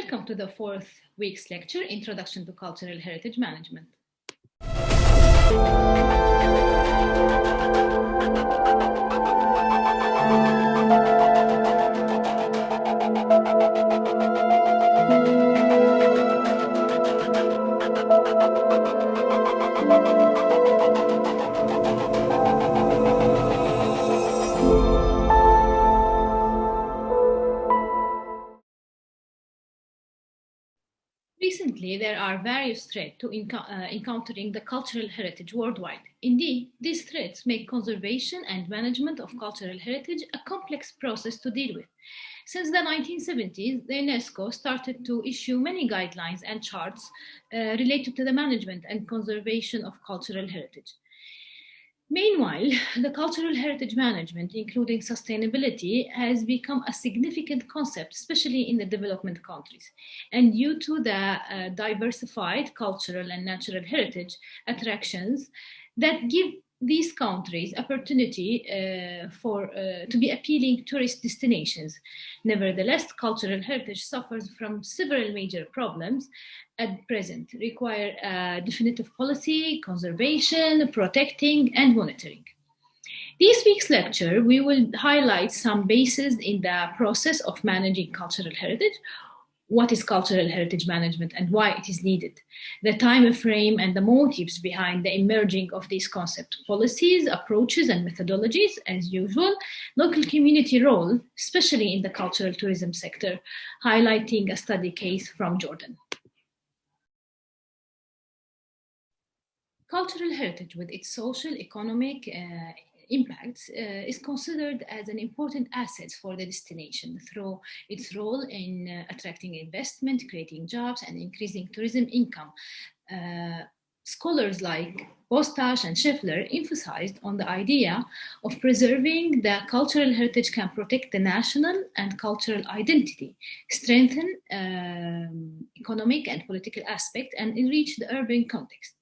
Welcome to the fourth week's lecture, Introduction to Cultural Heritage Management. Recently, there are various threats to encountering the cultural heritage worldwide. Indeed, these threats make conservation and management of cultural heritage a complex process to deal with. Since the 1970s, the UNESCO started to issue many guidelines and charts related to the management and conservation of cultural heritage. Meanwhile, the cultural heritage management, including sustainability, has become a significant concept, especially in the development countries. And due to the diversified cultural and natural heritage attractions that give these countries opportunity to be appealing tourist destinations. Nevertheless, cultural heritage suffers from several major problems at present, require definitive policy, conservation, protecting, and monitoring. This week's lecture, we will highlight some bases in the process of managing cultural heritage. What is cultural heritage management and why it is needed? The time frame and the motives behind the emerging of this concept, policies, approaches, and methodologies, as usual, local community role, especially in the cultural tourism sector, highlighting a study case from Jordan. Cultural heritage, with its social, economic impacts, is considered as an important asset for the destination through its role in attracting investment, creating jobs, and increasing tourism income. Scholars like Bostash and Scheffler emphasized on the idea of preserving the cultural heritage can protect the national and cultural identity, strengthen economic and political aspects, and enrich the urban context.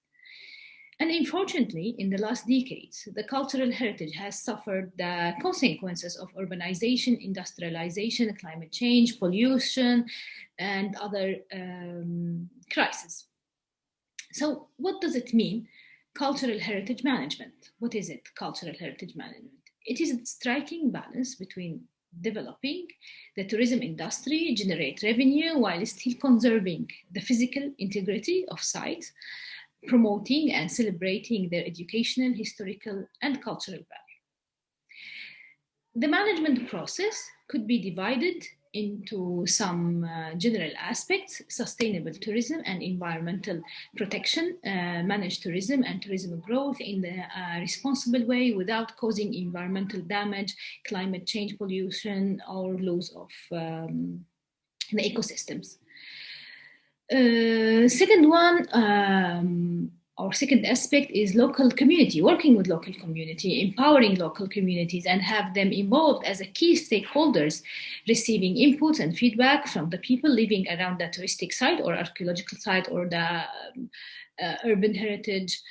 And unfortunately, in the last decades, the cultural heritage has suffered the consequences of urbanization, industrialization, climate change, pollution, and other crises. So what does it mean, cultural heritage management? What is it, cultural heritage management? It is a striking balance between developing the tourism industry, generate revenue, while still conserving the physical integrity of sites, promoting and celebrating their educational, historical, and cultural value. The management process could be divided into some general aspects: sustainable tourism and environmental protection, managed tourism and tourism growth in the responsible way without causing environmental damage, climate change, pollution, or loss of the ecosystems. Second one, our second aspect is local community, working with local community, empowering local communities, and have them involved as a key stakeholders, receiving input and feedback from the people living around the touristic site or archaeological site or the urban heritage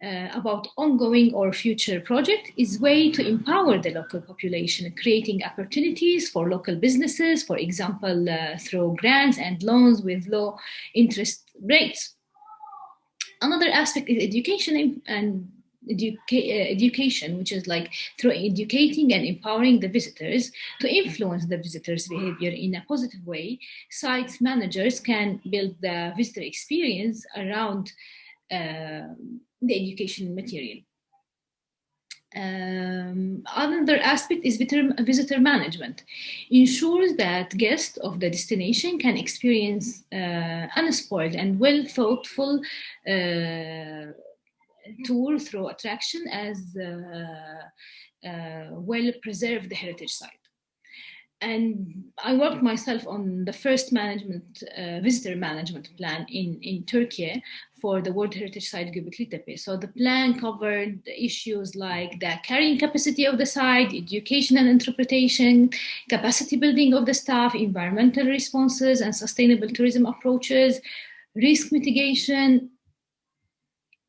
about ongoing or future project is way to empower the local population, creating opportunities for local businesses, for example, through grants and loans with low interest rates. Another aspect is education and education, which is like through educating and empowering the visitors to influence the visitors' behavior in a positive way. Site managers can build the visitor experience around the education material. Another aspect is visitor management. Ensures that guests of the destination can experience unspoiled and well-thoughtful tour through attraction as well-preserved heritage site. And I worked myself on the first visitor management plan in Turkiye for the World Heritage Site Göbekli Tepe. So the plan covered issues like the carrying capacity of the site, education and interpretation, capacity building of the staff, environmental responses and sustainable tourism approaches, risk mitigation,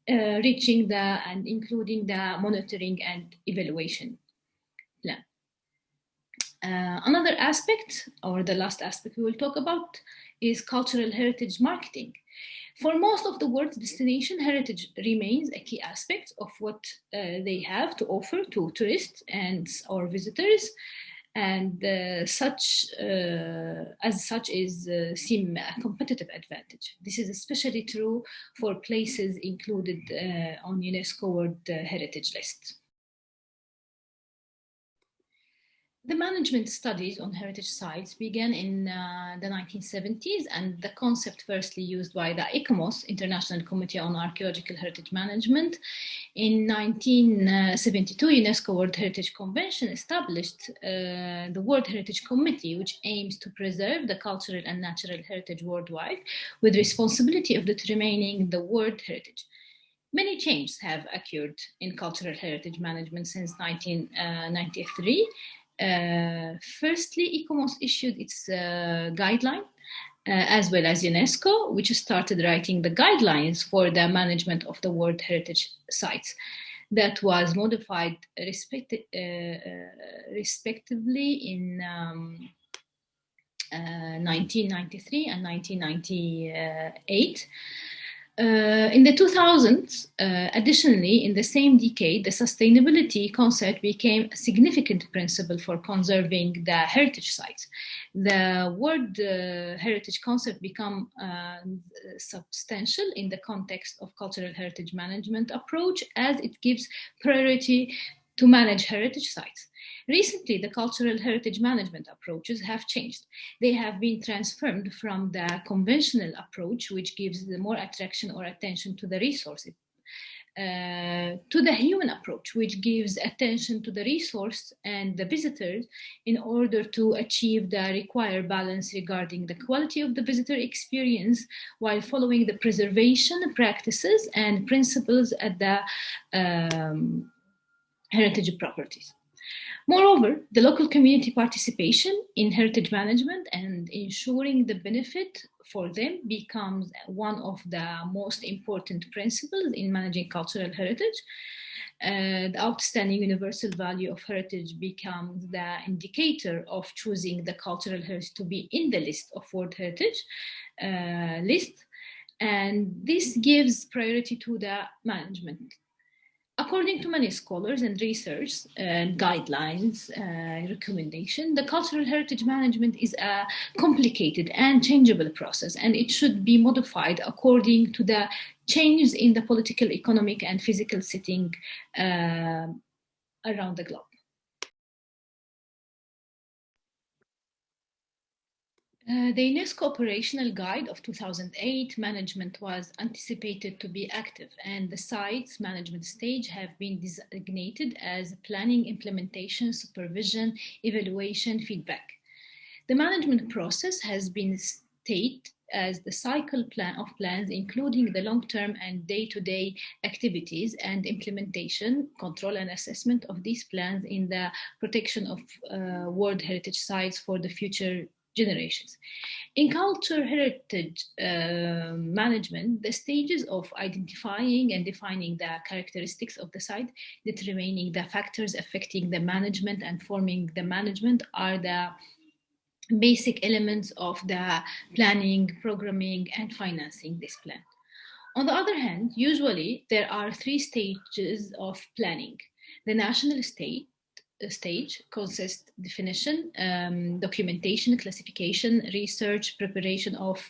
reaching including the monitoring and evaluation plan. Another aspect, or the last aspect we will talk about, is cultural heritage marketing. For most of the world's destination, heritage remains a key aspect of what they have to offer to tourists and or visitors, and as such is seem a competitive advantage. This is especially true for places included on UNESCO World Heritage List. The management studies on heritage sites began in the 1970s, and the concept firstly used by the ICOMOS, International Committee on Archaeological Heritage Management. In 1972, UNESCO World Heritage Convention established the World Heritage Committee, which aims to preserve the cultural and natural heritage worldwide, with responsibility of determining the world heritage. Many changes have occurred in cultural heritage management since 1993. Firstly, ICOMOS issued its guideline, as well as UNESCO, which started writing the guidelines for the management of the World Heritage Sites. That was modified respectively in 1993 and 1998. In the 2000s, additionally, in the same decade, the sustainability concept became a significant principle for conserving the heritage sites. The World Heritage concept became substantial in the context of cultural heritage management approach, as it gives priority to manage heritage sites. Recently, the cultural heritage management approaches have changed. They have been transformed from the conventional approach, which gives more attraction or attention to the resources, to the human approach, which gives attention to the resource and the visitors in order to achieve the required balance regarding the quality of the visitor experience, while following the preservation practices and principles at the heritage properties. Moreover, the local community participation in heritage management and ensuring the benefit for them becomes one of the most important principles in managing cultural heritage. The outstanding universal value of heritage becomes the indicator of choosing the cultural heritage to be in the list of World Heritage list, and this gives priority to the management. According to many scholars and research and guidelines, recommendation, the cultural heritage management is a complicated and changeable process, and it should be modified according to the changes in the political, economic, and physical setting around the globe. The UNESCO Operational Guide of 2008 management was anticipated to be active, and the site's management stage have been designated as planning, implementation, supervision, evaluation, feedback. The management process has been stated as the cycle plan of plans, including the long-term and day-to-day activities and implementation, control and assessment of these plans in the protection of World Heritage sites for the future generations. In cultural heritage management, the stages of identifying and defining the characteristics of the site, determining the factors affecting the management, and forming the management are the basic elements of the planning, programming, and financing this plan. On the other hand, usually there are three stages of planning. The national stage consists definition, documentation, classification, research, preparation of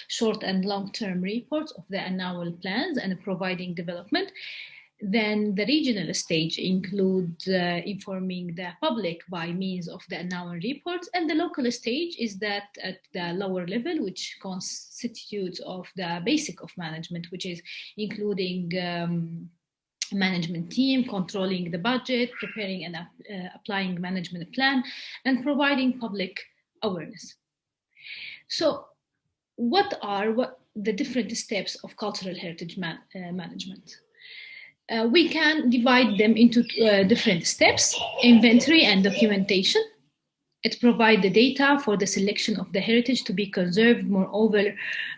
short and long-term reports of the annual plans, and providing development. Then the regional stage includes informing the public by means of the annual reports, and the local stage is that at the lower level, which constitutes of the basic of management, which is including management team, controlling the budget, preparing and applying management plan, and providing public awareness. So what are the different steps of cultural heritage management? We can divide them into different steps: inventory and documentation. It provides the data for the selection of the heritage to be conserved. Moreover,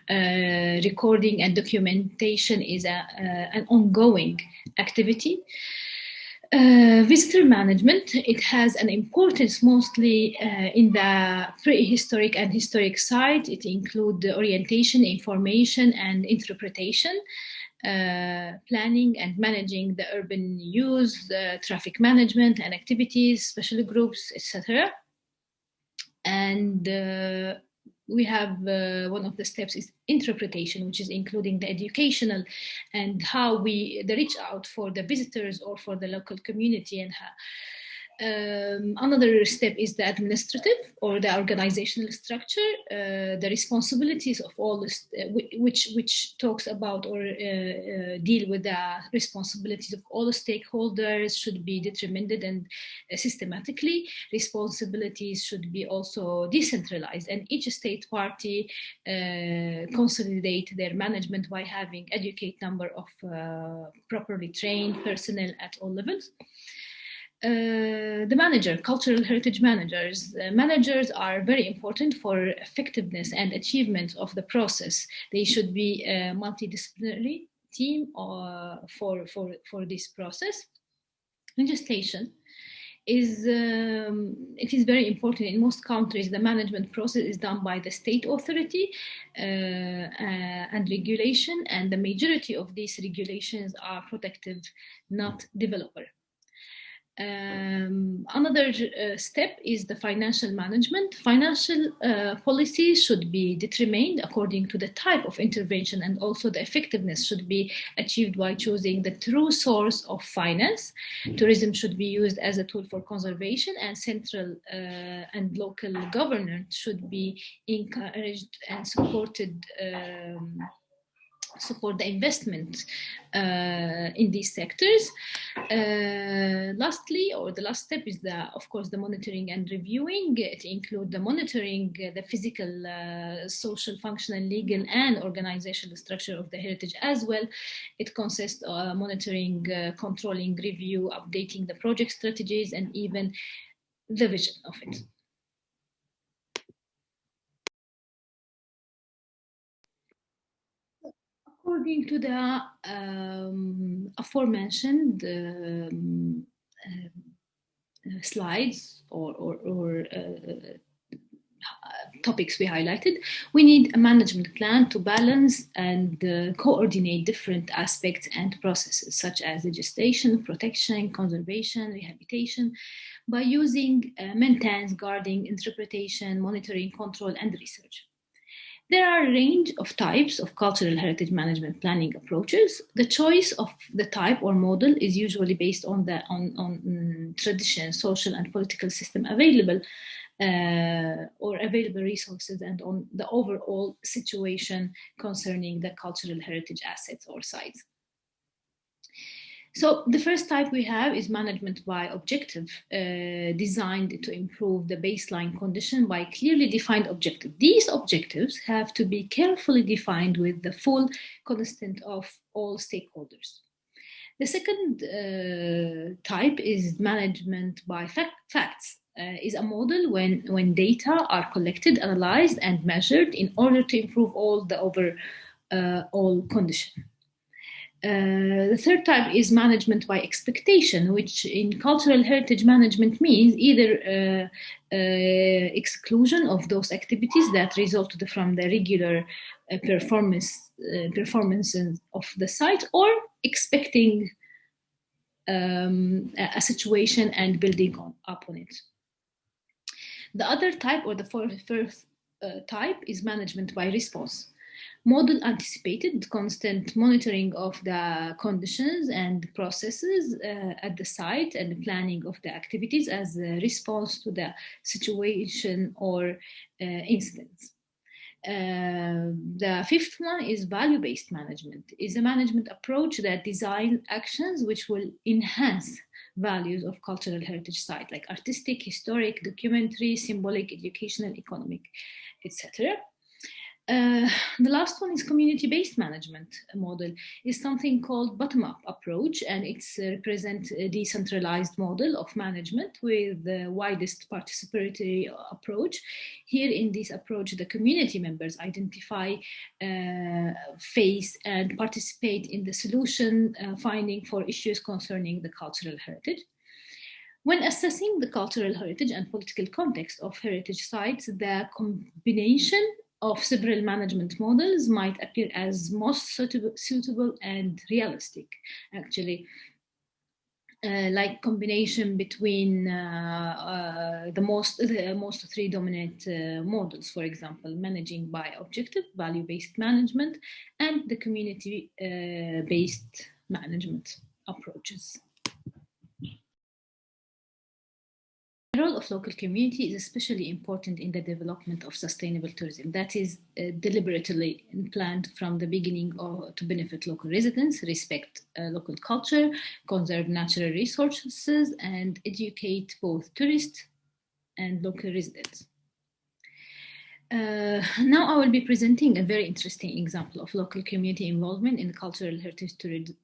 recording and documentation is an ongoing activity. Visitor management, it has an importance mostly in the prehistoric and historic site. It includes the orientation, information, and interpretation, planning and managing the urban use, traffic management and activities, special groups, etc. And we have one of the steps is interpretation, which is including the educational and how the reach out for the visitors or for the local community and how. Another step is the administrative or the organizational structure, the responsibilities of all this, which talks about or deal with the responsibilities of all the stakeholders should be determined and systematically. Responsibilities should be also decentralized, and each state party consolidate their management by having educate number of properly trained personnel at all levels. The manager, cultural heritage managers. Managers are very important for effectiveness and achievement of the process. They should be a multidisciplinary team for this process. Legislation is it is very important. In most countries, the management process is done by the state authority and regulation, and the majority of these regulations are protective, not developer. Another step is the financial management. Financial policies should be determined according to the type of intervention, and also the effectiveness should be achieved by choosing the true source of finance. Tourism should be used as a tool for conservation, and central and local governance should be encouraged and supported. Support the investment in these sectors. Lastly, or the last step is of course, the monitoring and reviewing. It includes the monitoring, the physical, social, functional, legal, and organizational structure of the heritage as well. It consists of monitoring, controlling, review, updating the project strategies, and even the vision of it. According to the aforementioned slides or topics we highlighted, we need a management plan to balance and coordinate different aspects and processes such as legislation, protection, conservation, rehabilitation, by using maintenance, guarding, interpretation, monitoring, control, and research. There are a range of types of cultural heritage management planning approaches. The choice of the type or model is usually based on the tradition, social, and political system available, or available resources, and on the overall situation concerning the cultural heritage assets or sites. So the first type we have is management by objective, designed to improve the baseline condition by clearly defined objectives. These objectives have to be carefully defined with the full consent of all stakeholders. The second type is management by facts. Is a model when data are collected, analyzed, and measured in order to improve all the overall condition. The third type is management by expectation, which in cultural heritage management means either exclusion of those activities that result from the regular performances of the site, or expecting a situation and building upon it. The other type, or the first type, is management by response. Model anticipated constant monitoring of the conditions and processes at the site, and the planning of the activities as a response to the situation or incidents. The fifth one is value-based management. Is a management approach that designs actions which will enhance values of cultural heritage site, like artistic, historic, documentary, symbolic, educational, economic, etc. The last one is community-based management model. Is something called bottom-up approach, and it's represent a decentralized model of management with the widest participatory approach. Here in this approach, the community members identify, face, and participate in the solution finding for issues concerning the cultural heritage. When assessing the cultural heritage and political context of heritage sites, the combination of several management models might appear as most suitable and realistic, actually. Like combination between the most three dominant models, for example, managing by objective, value-based management, and the community-based management approaches. The role of local community is especially important in the development of sustainable tourism that is deliberately planned from the beginning to benefit local residents, respect local culture, conserve natural resources, and educate both tourists and local residents. Now I will be presenting a very interesting example of local community involvement in cultural heritage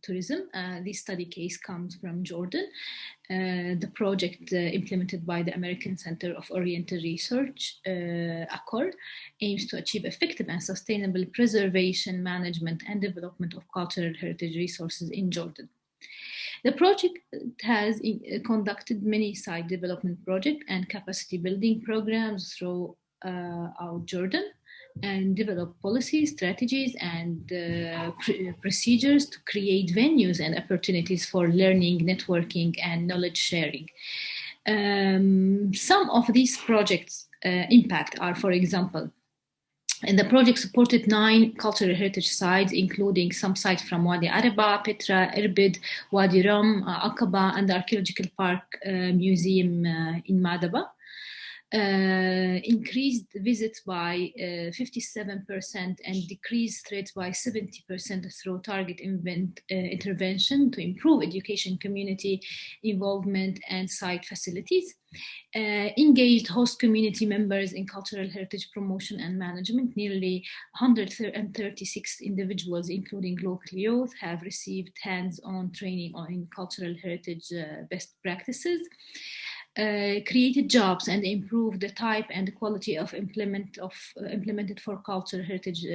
tourism. This study case comes from Jordan. The project implemented by the American Center of Oriental Research, ACOR, aims to achieve effective and sustainable preservation, management, and development of cultural heritage resources in Jordan. The project has conducted many site development projects and capacity building programs throughout Jordan, and develop policies, strategies, and procedures to create venues and opportunities for learning, networking, and knowledge sharing. Some of these projects' impact are, for example, and the project supported 9 cultural heritage sites, including some sites from Wadi Araba, Petra, Irbid, Wadi Rum, Aqaba, and the Archaeological Park Museum in Madaba. Increased visits by 57% and decreased threats by 70% through target intervention to improve education, community involvement, and site facilities. Engaged host community members in cultural heritage promotion and management. Nearly 136 individuals, including local youth, have received hands-on training on cultural heritage best practices. Created jobs and improved the type and the quality of implemented for cultural heritage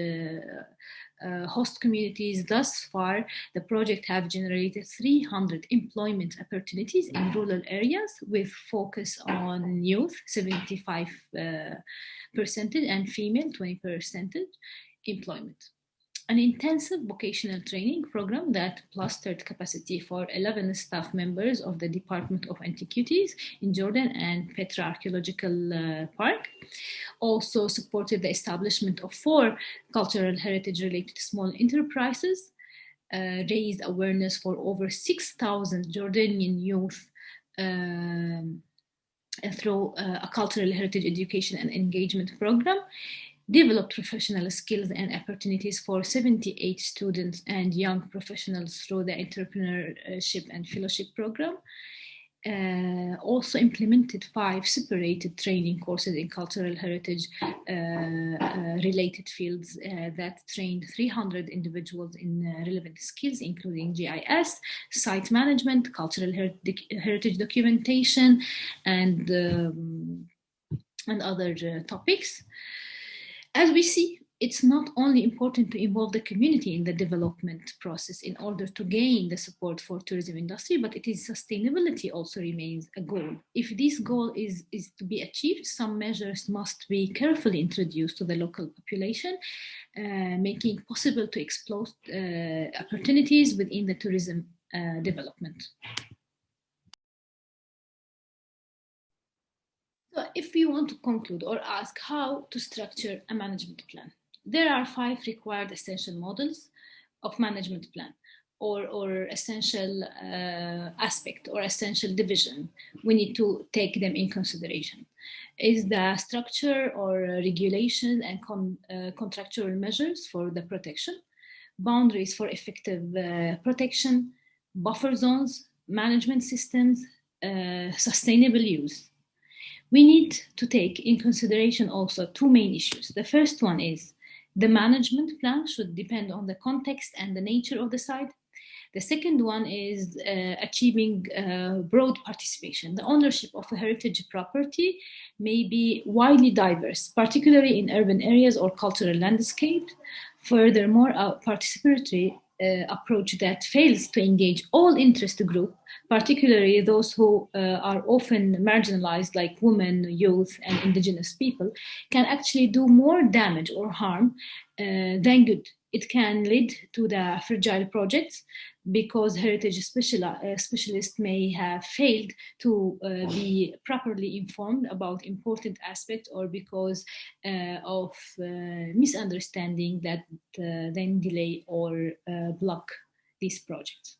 host communities. Thus far, the project have generated 300 employment opportunities in rural areas with focus on youth, 75%, and female, 20% employment. An intensive vocational training program that clustered capacity for 11 staff members of the Department of Antiquities in Jordan and Petra Archaeological Park. Also supported the establishment of 4 cultural heritage-related small enterprises, raised awareness for over 6,000 Jordanian youth through a cultural heritage education and engagement program, developed professional skills and opportunities for 78 students and young professionals through the entrepreneurship and fellowship program. Also implemented 5 separated training courses in cultural heritage related fields that trained 300 individuals in relevant skills, including GIS, site management, cultural heritage documentation, and other topics. As we see, it's not only important to involve the community in the development process in order to gain the support for tourism industry, but it is sustainability also remains a goal. If this goal is to be achieved, some measures must be carefully introduced to the local population, making it possible to explore opportunities within the tourism development. So if we want to conclude or ask how to structure a management plan, there are 5 required essential models of management plan or essential aspect or essential division. We need to take them in consideration. Is the structure or regulation and contractual measures for the protection, boundaries for effective protection, buffer zones, management systems, sustainable use. We need to take in consideration also 2 main issues. The first one is The management plan should depend on the context and the nature of the site. The second one is achieving broad participation. The ownership of a heritage property may be widely diverse, particularly in urban areas or cultural landscapes. Furthermore, a participatory approach that fails to engage all interest groups, particularly those who are often marginalized, like women, youth, and indigenous people, can actually do more damage or harm than good. It can lead to the fragile projects because heritage specialists may have failed to be properly informed about important aspects, or because of misunderstanding that then delay or block these projects.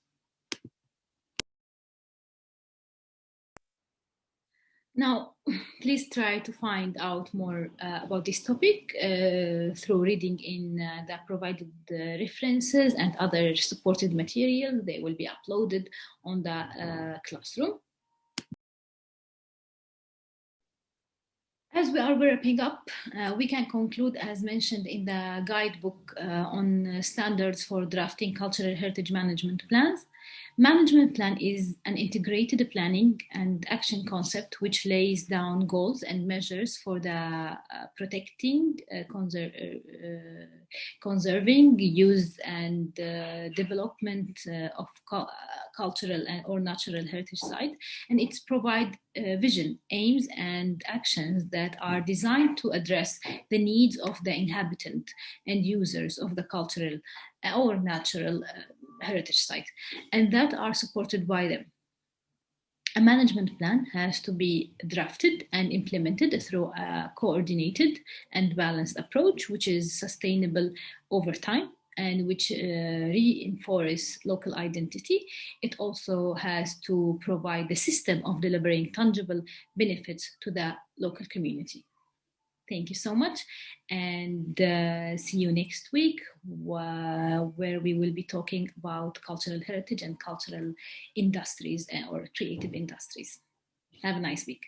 Now, please try to find out more about this topic through reading in the provided references and other supported material. They will be uploaded on the classroom. As we are wrapping up, we can conclude, as mentioned in the guidebook on standards for drafting cultural heritage management plans. Management plan is an integrated planning and action concept which lays down goals and measures for the protecting, conserving, use, and development of cultural or natural heritage site, and it's provide vision, aims, and actions that are designed to address the needs of the inhabitant and users of the cultural or natural heritage site, and that are supported by them. A management plan has to be drafted and implemented through a coordinated and balanced approach, which is sustainable over time and which reinforces local identity. It also has to provide the system of delivering tangible benefits to the local community. Thank you so much, and see you next week, where we will be talking about cultural heritage and cultural industries or creative industries. Have a nice week.